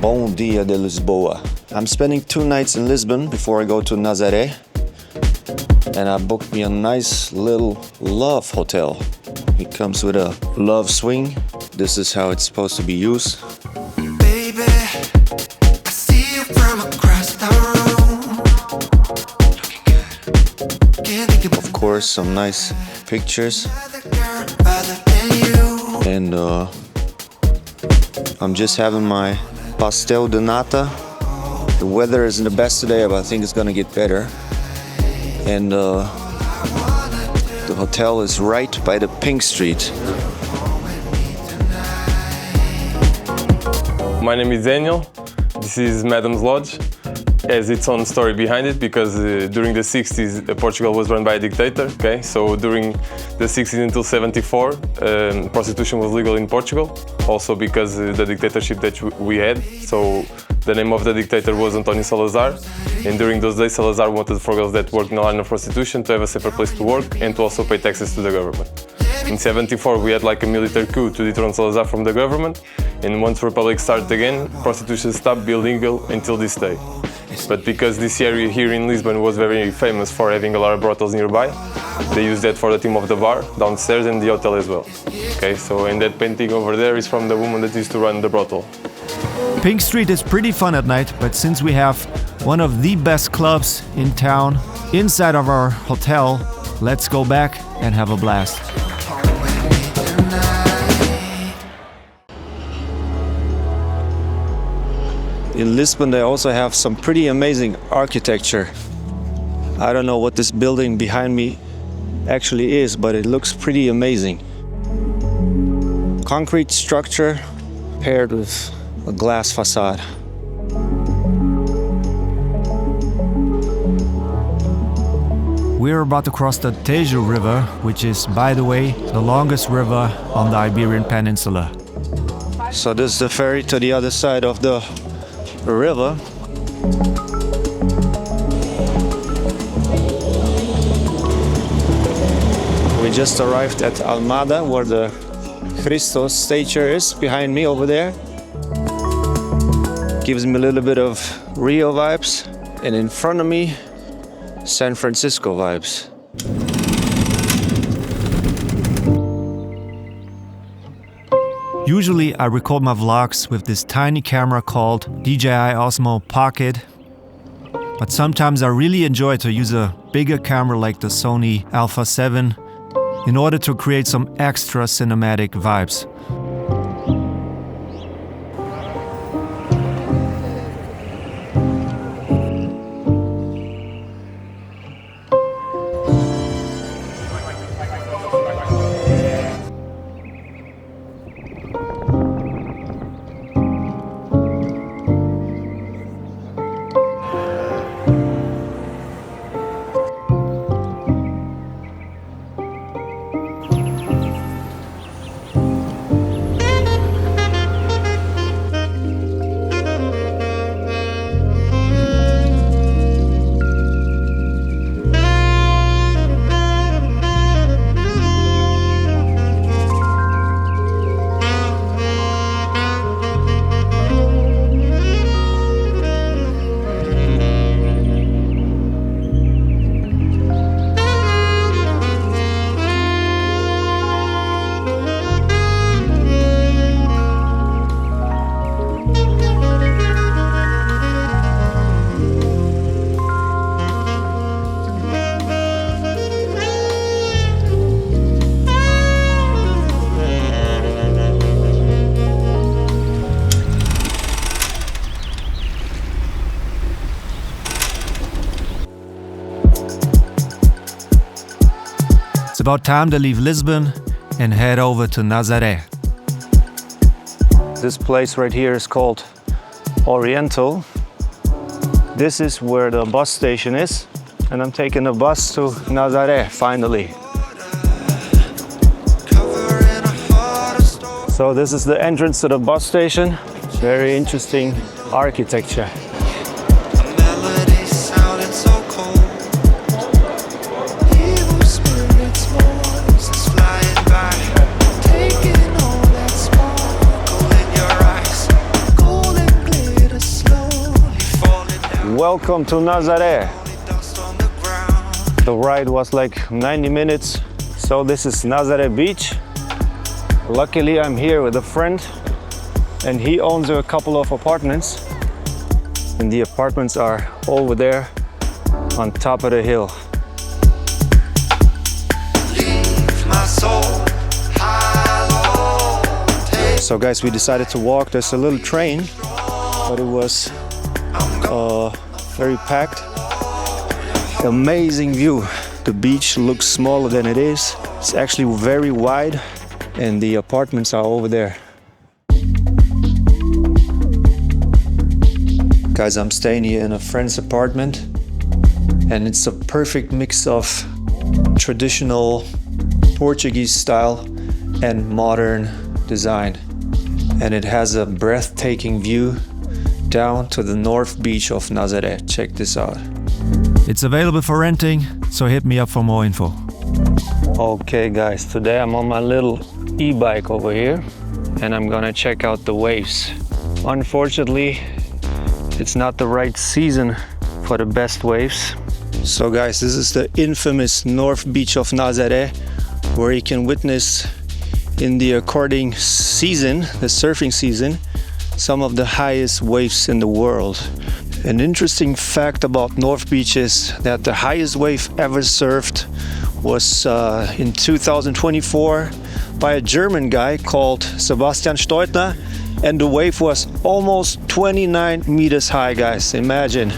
Bom dia de Lisboa. I'm spending 2 nights in Lisbon before I go to Nazaré. And I booked me a nice little love hotel. It comes with a love swing. This is how it's supposed to be used. Baby, I see you from across the room. Of course, some nice pictures. And I'm just having my pastel de nata. The weather isn't the best today, but I think it's gonna get better. And the hotel is right by the Pink Street. My name is Daniel. This is Madam's Lodge. Has its own story behind it because during the 60s Portugal was run by a dictator. Okay, so during the 60s until 74, prostitution was legal in Portugal. Also because the dictatorship that we had. So the name of the dictator was António Salazar, and during those days Salazar wanted for girls that worked in the line of prostitution to have a safer place to work and to also pay taxes to the government. In 74 we had like a military coup to dethrone Salazar from the government, and once the Republic started again, prostitution stopped being legal until this day. But because this area here in Lisbon was very famous for having a lot of brothels nearby, they used that for the theme of the bar downstairs and the hotel as well. Okay, so and that painting over there is from the woman that used to run the brothel. Pink Street is pretty fun at night, but since we have one of the best clubs in town inside of our hotel, let's go back and have a blast. In Lisbon, they also have some pretty amazing architecture. I don't know what this building behind me actually is, but it looks pretty amazing. Concrete structure paired with a glass facade. We're about to cross the Tejo River, which is, by the way, the longest river on the Iberian Peninsula. So this is the ferry to the other side of the river. We just arrived at Almada, where the Christos statue is behind me over there. Gives me a little bit of Rio vibes, and in front of me, San Francisco vibes. Usually I record my vlogs with this tiny camera called DJI Osmo Pocket, but sometimes I really enjoy to use a bigger camera like the Sony Alpha 7 in order to create some extra cinematic vibes. It's about time to leave Lisbon and head over to Nazaré. This place right here is called Oriental. This is where the bus station is, and I'm taking the bus to Nazaré finally. So this is the entrance to the bus station. Very interesting architecture. Welcome to Nazaré. The ride was like 90 minutes. So this is Nazaré Beach. Luckily I'm here with a friend and he owns a couple of apartments. And the apartments are over there on top of the hill. So guys, we decided to walk. There's a little train, but it was very packed. Amazing view. The beach looks smaller than it is. It's actually very wide and the apartments are over there. Guys, I'm staying here in a friend's apartment and it's a perfect mix of traditional Portuguese style and modern design. And it has a breathtaking view down to the north beach of Nazaré. Check this out. It's available for renting, so hit me up for more info. Okay guys, today I'm on my little e-bike over here and I'm gonna check out the waves. Unfortunately, it's not the right season for the best waves. So guys, this is the infamous North Beach of Nazaré, where you can witness in the according season, the surfing season, some of the highest waves in the world. An interesting fact about North Beach is that the highest wave ever surfed was in 2024 by a German guy called Sebastian Steutner, and the wave was almost 29 meters high, guys. Imagine.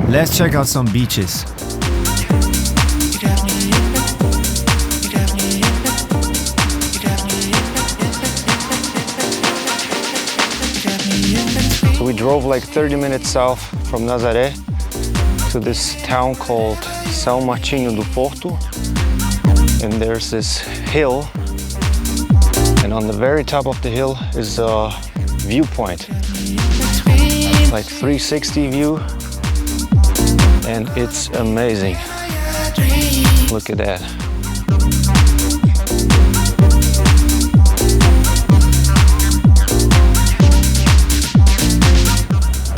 Let's check out some beaches. So we drove like 30 minutes south from Nazaré to this town called São Martinho do Porto. And there's this hill. And on the very top of the hill is a viewpoint. Like 360 view. And it's amazing. Look at that.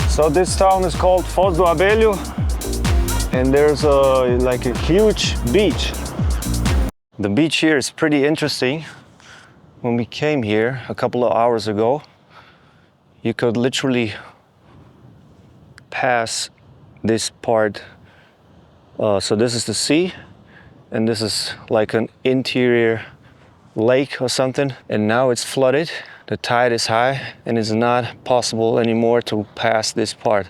So this town is called Foz do Abelho, and there's like a huge beach. The beach here is pretty interesting. When we came here a couple of hours ago, you could literally pass this part. So this is the sea, and this is like an interior lake or something, and now it's flooded. The tide is high and it's not possible anymore to pass this part.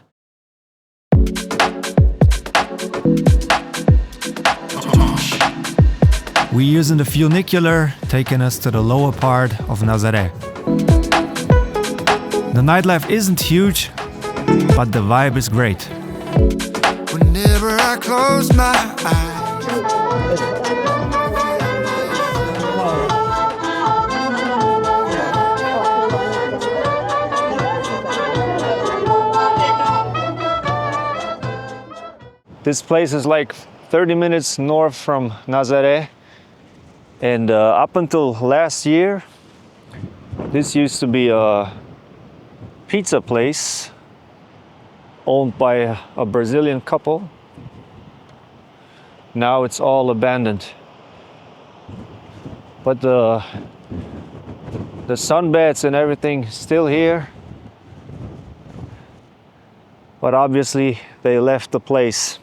We're using the funicular, taking us to the lower part of Nazaré. The nightlife isn't huge, but the vibe is great. Whenever I close my eyes, This place is like 30 minutes north from Nazaré, and up until last year, this used to be a pizza place owned by a Brazilian couple. Now it's all abandoned. But the sunbeds and everything still here. But obviously they left the place.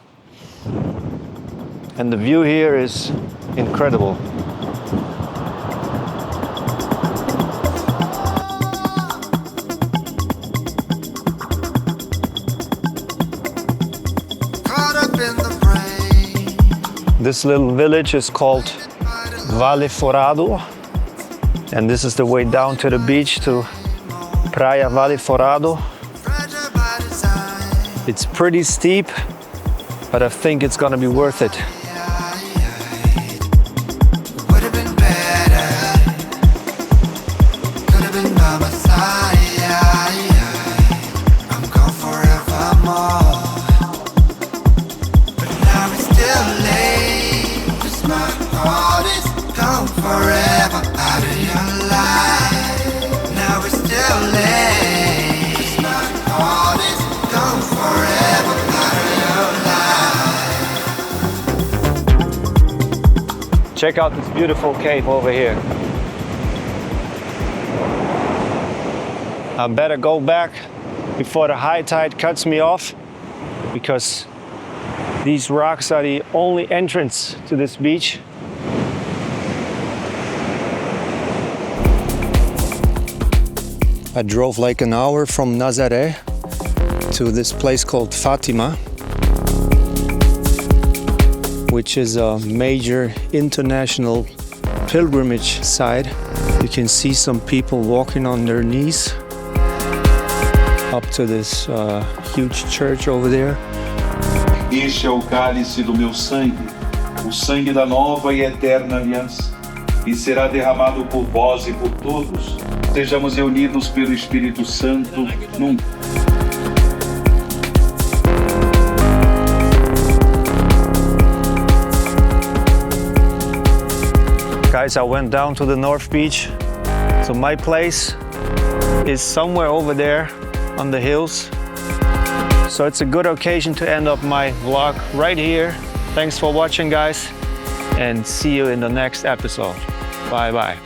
And the view here is incredible. caught up in the rain. This little village is called Vale Forado, and this is the way down to the beach, to Praia Vale Forado. Fragile by design. It's pretty steep, but I think it's gonna be worth it. Would have been better. Could have been by my side. I'm gone forevermore. But now it's still late. 'Cause my heart is gone forever out of your life. Now it's still late. 'Cause my heart is gone forever out of your life. Check out this beautiful cave over here. I better go back before the high tide cuts me off, because these rocks are the only entrance to this beach. I drove like an hour from Nazaré to this place called Fatima, which is a major international pilgrimage site. You can see some people walking on their knees up to this huge church over there. Este é o cálice do meu sangue, o sangue da nova e eterna aliança, e será derramado por vós e por todos. Sejamos reunidos pelo Espírito Santo num. Guys, I went down to the North Beach. So my place is somewhere over there on the hills. So it's a good occasion to end up my vlog right here. Thanks for watching, guys, and see you in the next episode. Bye bye.